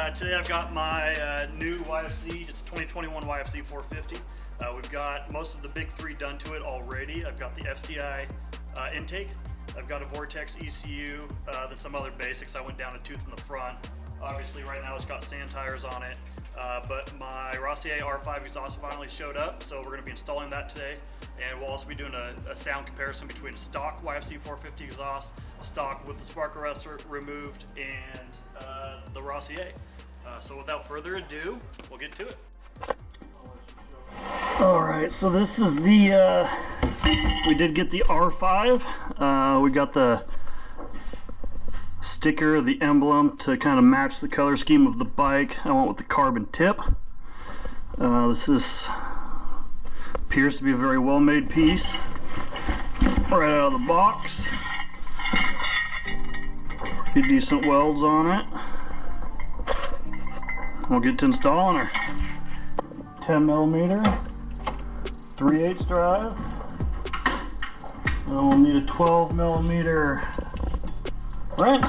Today I've got my new YFZ, it's 2021 YFZ450. We've got most of the big three done to it already. I've got the FCI intake, I've got a Vortex ECU, then some other basics. I went down a tooth in the front. Obviously right now it's got sand tires on it, but my Rossier R5 exhaust finally showed up, so we're going to be installing that today. And we'll also be doing a sound comparison between stock YFZ450 exhaust, stock with the spark arrestor removed, and the Rossier. So without further ado, we'll get to it. Alright, so this is the, we did get the R5. We got the sticker, the emblem to kind of match the color scheme of the bike. I went with the carbon tip. This appears to be a very well made piece right out of the box. Pretty decent welds on it. We'll get to installing her. 10mm 3/8 drive. And we'll need a 12mm wrench.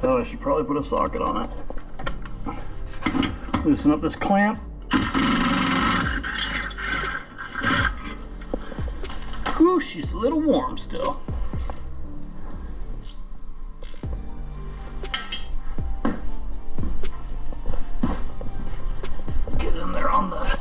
Oh, I should probably put a socket on it. Loosen up this clamp. Whew, she's a little warm still. Get in there on the,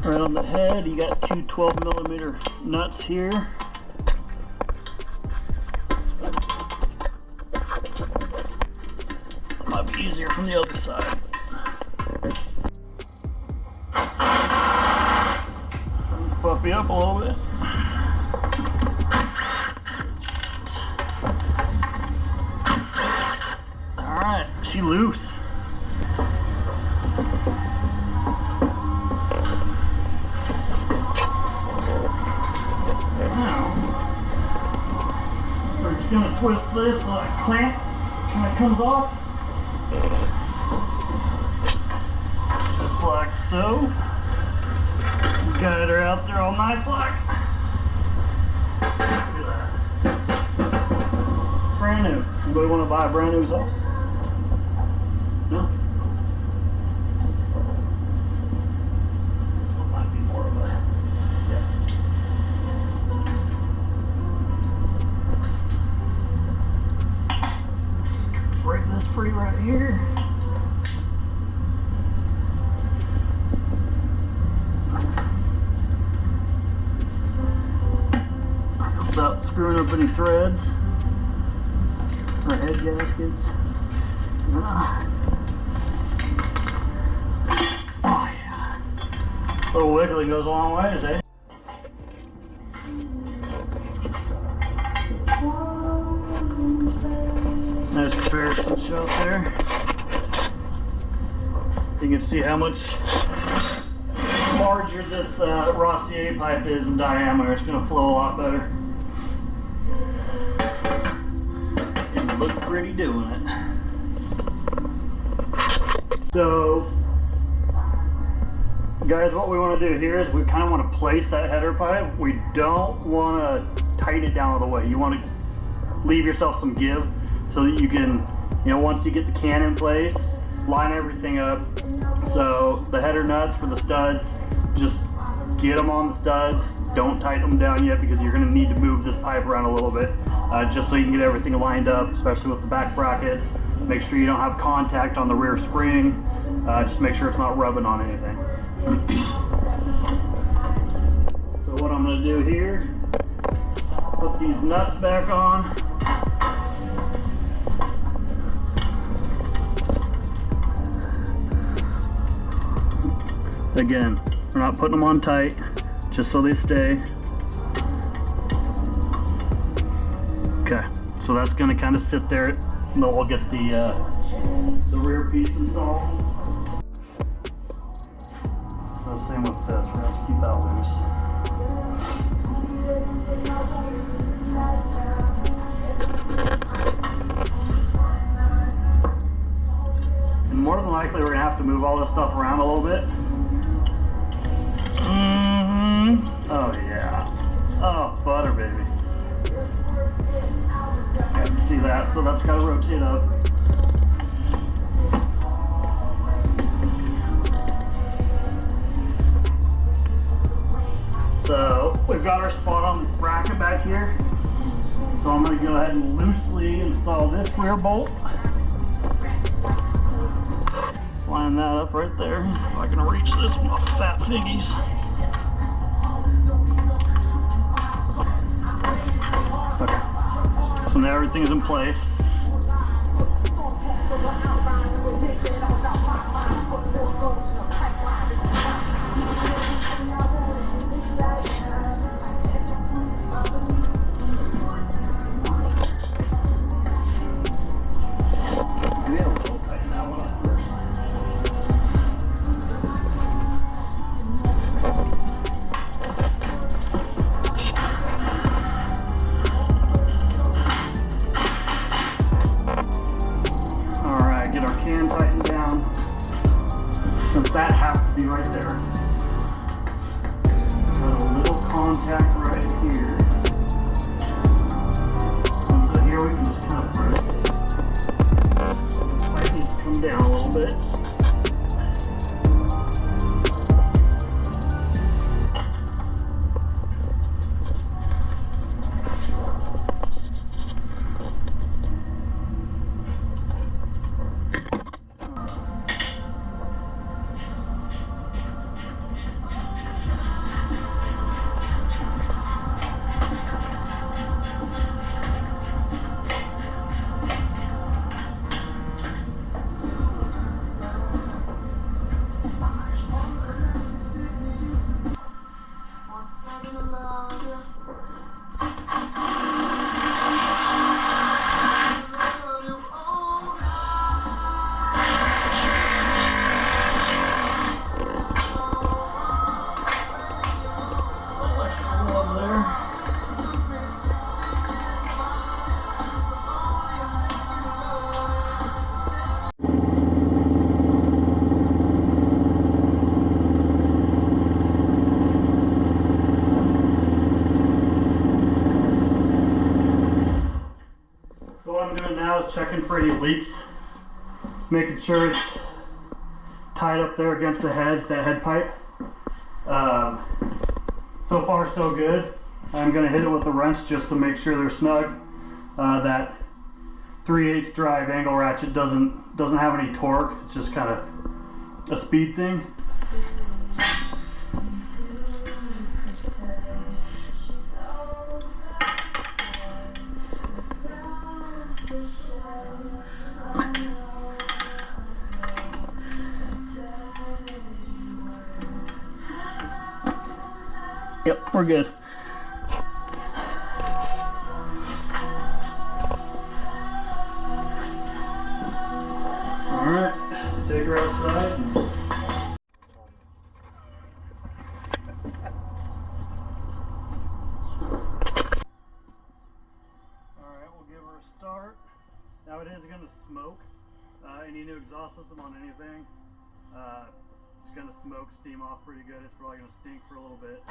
right on the head. You got two 12mm nuts here. Might be easier from the other side. Let's puppy up a little bit. Alright, she loose. Now, we're just going to twist this so that clamp kind of comes off. Just like so. Guide her out there all nice like. Look at that. Brand new. Anybody want to buy a brand new exhaust? No? This one might be more of a, yeah. Break this free right here. Without screwing up any threads or head gaskets. Oh yeah. A little wiggling goes a long ways, eh? Nice comparison shot there. You can see how much larger this Rossier pipe is in diameter. It's going to flow a lot better. And look pretty doing it. So, guys, what we want to do here is we kind of want to place that header pipe. We don't want to tighten it down all the way. You want to leave yourself some give so that you can, you know, once you get the can in place, line everything up. So the header nuts for the studs, just get them on the studs. Don't tighten them down yet because you're going to need to move this pipe around a little bit just so you can get everything lined up, especially with the back brackets. Make sure you don't have contact on the rear spring. Just make sure it's not rubbing on anything. So what I'm going to do here, put these nuts back on. Again, we're not putting them on tight, just so they stay. Okay, so that's going to kind of sit there, and then we'll get the rear piece installed. So same with this, we're going to have to keep that loose. And more than likely we're going to have to move all this stuff around a little bit. Oh yeah. Oh, butter baby. Yeah, see that? So that's got to rotate up. So we've got our spot on this bracket back here. So I'm going to go ahead and loosely install this rear bolt. Line that up right there. If I can reach this with my fat figgies. Okay. So now everything is in place. That has to be right there. Got a little contact right here. And so here we can just kind of put it. So this pipe needs to come down a little bit. Checking for any leaks, making sure it's tied up there against the head, that head pipe. So far so good. I'm going to hit it with a wrench just to make sure they're snug. That 3/8 drive angle ratchet doesn't have any torque. It's just kind of a speed thing. Yep, we're good. Alright, let's take her outside. Alright, we'll give her a start. Now it is going to smoke. Any new exhaust system on anything. It's going to smoke, steam off pretty good. It's probably going to stink for a little bit.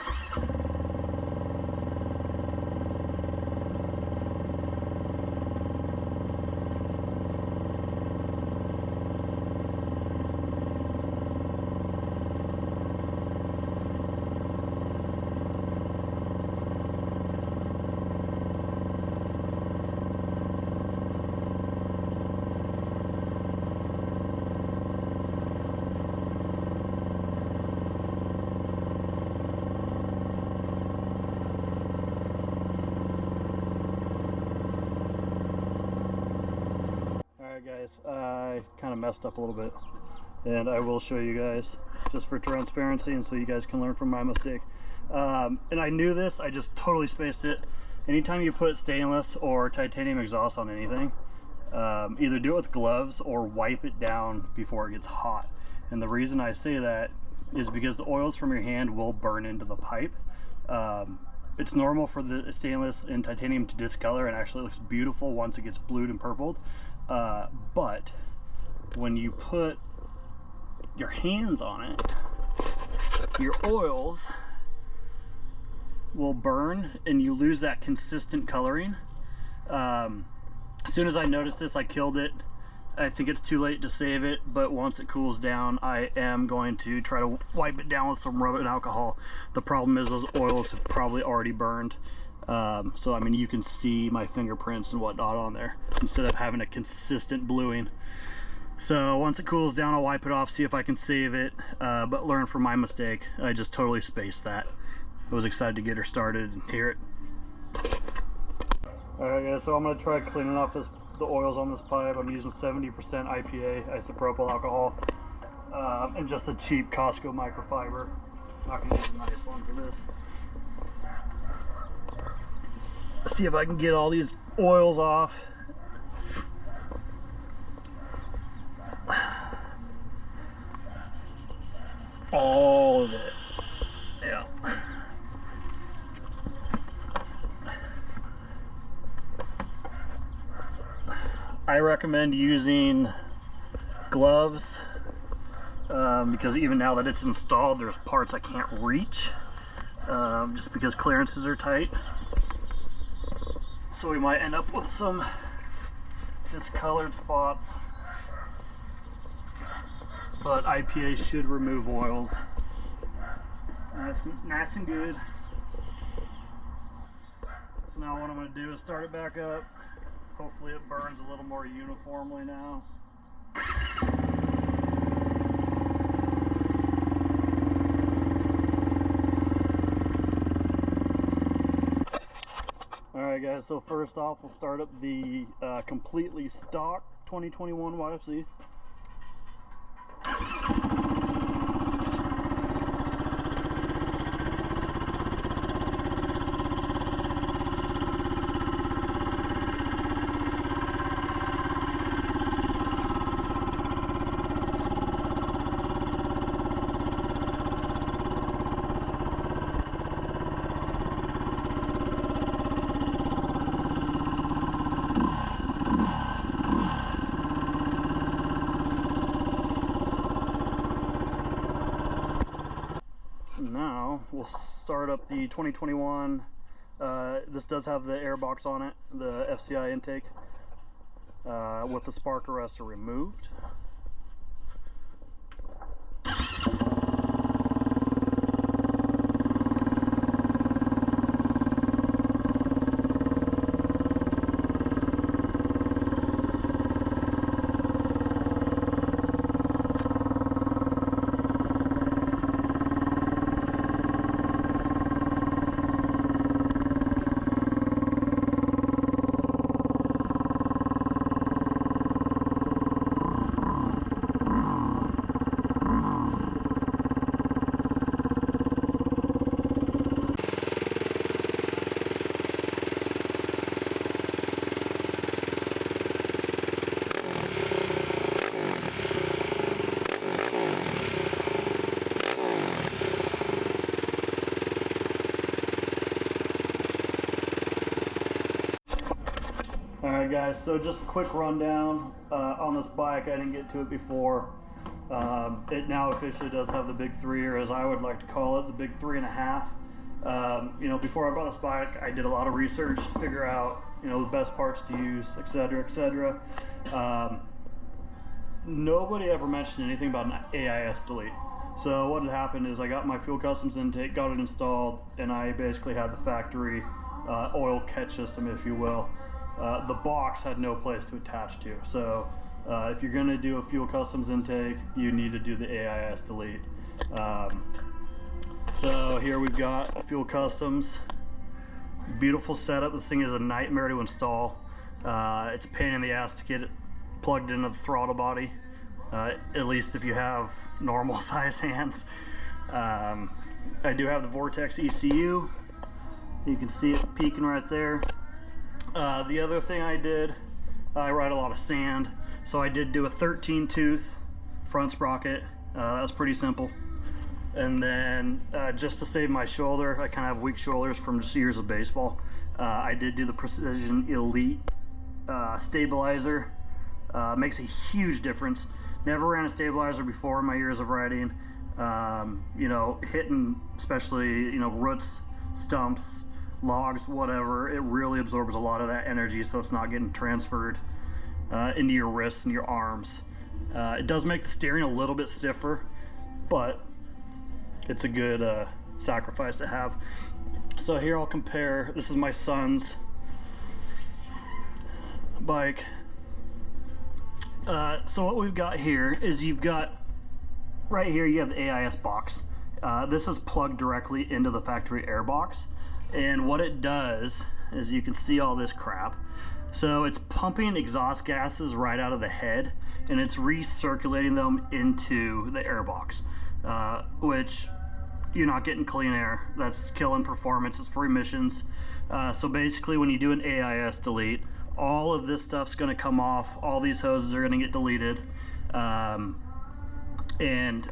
Guys, I kind of messed up a little bit, and I will show you guys just for transparency and so you guys can learn from my mistake. And I knew this, I just totally spaced it. Anytime you put stainless or titanium exhaust on anything, either do it with gloves or wipe it down before it gets hot. And the reason I say that is because the oils from your hand will burn into the pipe. It's normal for the stainless and titanium to discolor, and actually looks beautiful once it gets blued and purpled. But when you put your hands on it, your oils will burn and you lose that consistent coloring. As soon as I noticed this, I killed it. I think it's too late to save it, but once it cools down, I am going to try to wipe it down with some rubbing alcohol. The problem is those oils have probably already burned. So I mean, you can see my fingerprints and whatnot on there instead of having a consistent bluing. So once it cools down, I'll wipe it off, see if I can save it, but learn from my mistake. I just totally spaced that. I was excited to get her started and hear it. Alright guys, so I'm going to try cleaning off the oils on this pipe. I'm using 70% IPA, isopropyl alcohol, and just a cheap Costco microfiber. Not going to use a nice one for this. Let's see if I can get all these oils off. All of it. Yeah. I recommend using gloves because even now that it's installed, there's parts I can't reach just because clearances are tight. So we might end up with some discolored spots. But IPA should remove oils. Nice and good. So now what I'm going to do is start it back up. Hopefully it burns a little more uniformly now. Alright guys, so first off we'll start up the completely stock 2021 YFZ. Now we'll start up the 2021. This does have the air box on it, the FCI intake, with the spark arrestor removed. Alright guys, so just a quick rundown on this bike. I didn't get to it before. It now officially does have the big 3, or as I would like to call it, the big 3.5. You know, before I bought this bike, I did a lot of research to figure out, you know, the best parts to use, etc., etc. Nobody ever mentioned anything about an AIS delete. So what had happened is I got my fuel customs intake, got it installed, and I basically had the factory oil catch system, if you will. The box had no place to attach to. So if you're going to do a fuel customs intake, you need to do the AIS delete. So here we've got fuel customs. Beautiful setup. This thing is a nightmare to install. It's a pain in the ass to get it plugged into the throttle body, at least if you have normal size hands. I do have the Vortex ECU. You can see it peeking right there. The other thing I did, I ride a lot of sand, so I did do a 13 tooth front sprocket. That was pretty simple. And then just to save my shoulder, I kind of have weak shoulders from just years of baseball. I did do the Precision Elite stabilizer. Makes a huge difference. Never ran a stabilizer before in my years of riding. You know, hitting especially, you know, roots, stumps, logs, whatever. It really absorbs a lot of that energy, so it's not getting transferred into your wrists and your arms. It does make the steering a little bit stiffer, but it's a good sacrifice to have. So here I'll compare. This is my son's bike. So what we've got here is you've got right here you have the AIS box. This is plugged directly into the factory air box, and what it does is you can see all this crap. So it's pumping exhaust gases right out of the head, and it's recirculating them into the air box, which you're not getting clean air. That's killing performance. It's for emissions. So basically when you do an AIS delete, all of this stuff's going to come off. All these hoses are going to get deleted, and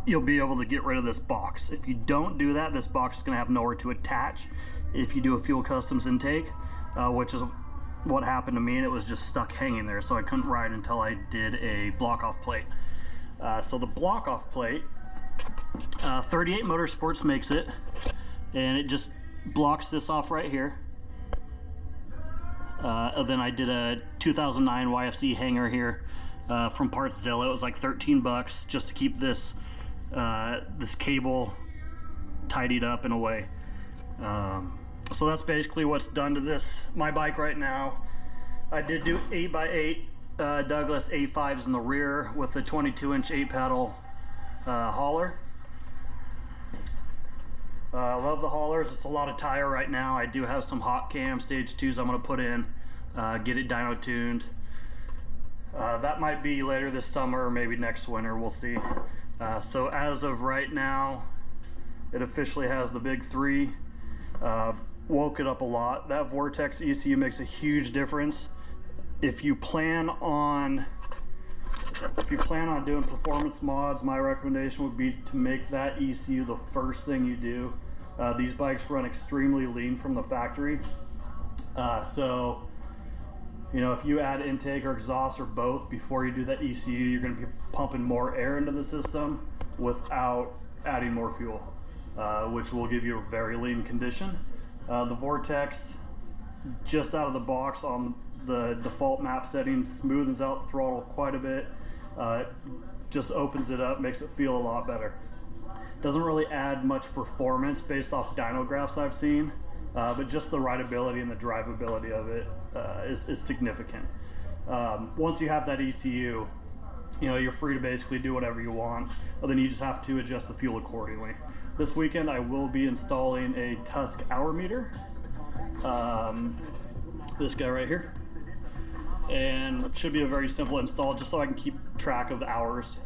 you'll be able to get rid of this box. If you don't do that, this box is going to have nowhere to attach if you do a fuel customs intake, which is what happened to me, and it was just stuck hanging there, so I couldn't ride until I did a block off plate. So the block off plate, 38 Motorsports makes it, and it just blocks this off right here. Then I did a 2009 YFZ hanger here from Partszilla. It was like 13 bucks just to keep this this cable tidied up in a way. So that's basically what's done to this, my bike right now. I did do 8x8 Douglas A5s in the rear with the 22-inch 8-pedal hauler. I love the haulers. It's a lot of tire right now. I do have some hot cam stage 2s I'm going to put in, get it dyno tuned. That might be later this summer or maybe next winter, we'll see. So as of right now, it officially has the big 3. Woke it up a lot. That Vortex ECU makes a huge difference. If you plan on doing performance mods, my recommendation would be to make that ECU the first thing you do. These bikes run extremely lean from the factory, so you know, if you add intake or exhaust or both before you do that ECU, you're going to be pumping more air into the system without adding more fuel, which will give you a very lean condition. The Vortex, just out of the box on the default map settings, smoothens out the throttle quite a bit. Just opens it up, makes it feel a lot better. Doesn't really add much performance based off dyno graphs I've seen, but just the rideability and the drivability of it is significant. Once you have that ECU, you know, you're free to basically do whatever you want, but then you just have to adjust the fuel accordingly. This weekend I will be installing a Tusk hour meter, this guy right here, and it should be a very simple install just so I can keep track of the hours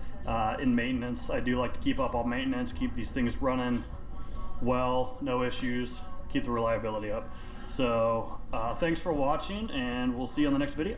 in maintenance. I do like to keep up on maintenance, keep these things running well, no issues, keep the reliability up. So thanks for watching, and we'll see you on the next video.